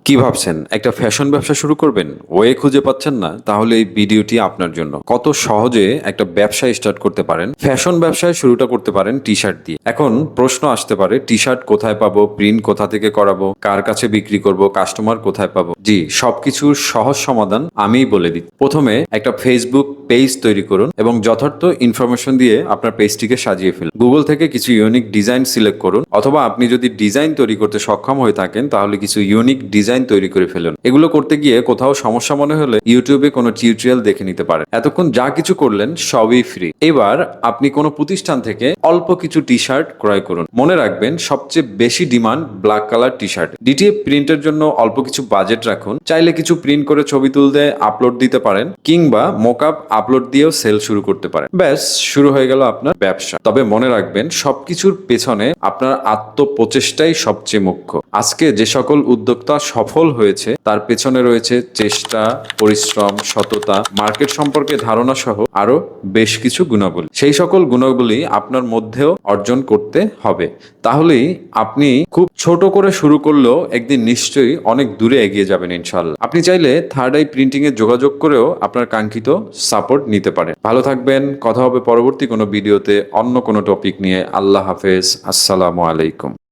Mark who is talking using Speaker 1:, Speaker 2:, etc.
Speaker 1: কি ভাবছেন একটা ফ্যাশন ব্যবসা শুরু করবেন? ওয়ে খুঁজে পাচ্ছেন না? তাহলে এই ভিডিওটি আপনার জন্য। কত সহজে একটা ব্যবসা স্টার্ট করতে পারেন। ফ্যাশন ব্যবসায় শুরুটা করতে পারেন টি-শার্ট দিয়ে। এখন প্রশ্ন আসতে পারে, টি-শার্ট কোথায় পাবো, প্রিন্ট কোথা থেকে করাবো, কার কাছে বিক্রি করব, কাস্টমার কোথায় পাবো? জি, সবকিছুর সহজ সমাধান আমিই বলে দিই। প্রথমে একটা ফেসবুক পেজ তৈরি করুন এবং যথার্থ ইনফরমেশন দিয়ে আপনার পেজটিকে সাজিয়ে ফেলুন। গুগল থেকে কিছু ইউনিক ডিজাইন সিলেক্ট করুন, অথবা আপনি যদি ডিজাইন তৈরি করতে সক্ষম হয়ে থাকেন তাহলে কিছু ইউনিক ডিজাইন তৈরি করে ফেলুন। এগুলো করতে গিয়ে কোথাও সমস্যা মনে হলে ইউটিউবে কোনো টিউটোরিয়াল দেখে নিতে পারেন। এতক্ষণ যা কিছু করলেন সবই ফ্রি। এবার আপনি কোনো প্রতিষ্ঠান থেকে অল্প কিছু টি শার্ট ক্রয় করুন। মনে রাখবেন, সবচেয়ে বেশি demand black colour T shirt. DTF প্রিন্টের জন্য অল্প কিছু বাজেট রাখুন। চাইলে কিছু প্রিন্ট করে ছবি তুলতে আপলোড দিতে পারেন, কিংবা মোকআপ আপলোড দিয়েও সেল শুরু করতে পারেন। ব্যাস, শুরু হয়ে গেল আপনার ব্যবসা। তবে মনে রাখবেন, সবকিছুর পেছনে আপনার আত্মপ্রচেষ্টাই সবচেয়ে মুখ্য। আজকে যে সকল উদ্যোক্তা সফল হয়েছে তার পেছনে রয়েছে চেষ্টা, পরিশ্রম, সততা, মার্কেট সম্পর্কে ধারণা সহ আরো বেশ কিছু গুণাবলী। সেই সকল গুণাবলী আপনার মধ্যেও অর্জন করতে হবে। তাহলেই আপনি খুব ছোট করে শুরু করলেও একদিন নিশ্চয়ই অনেক দূরে এগিয়ে যাবেন ইনশাল্লাহ। আপনি চাইলে থার্ড আই প্রিন্টিং এ যোগাযোগ করেও আপনার কাঙ্ক্ষিত সাপোর্ট নিতে পারেন। ভালো থাকবেন, কথা হবে পরবর্তী কোনো ভিডিওতে অন্য কোনো টপিক নিয়ে। আল্লাহ হাফেজ, আসসালামু আলাইকুম।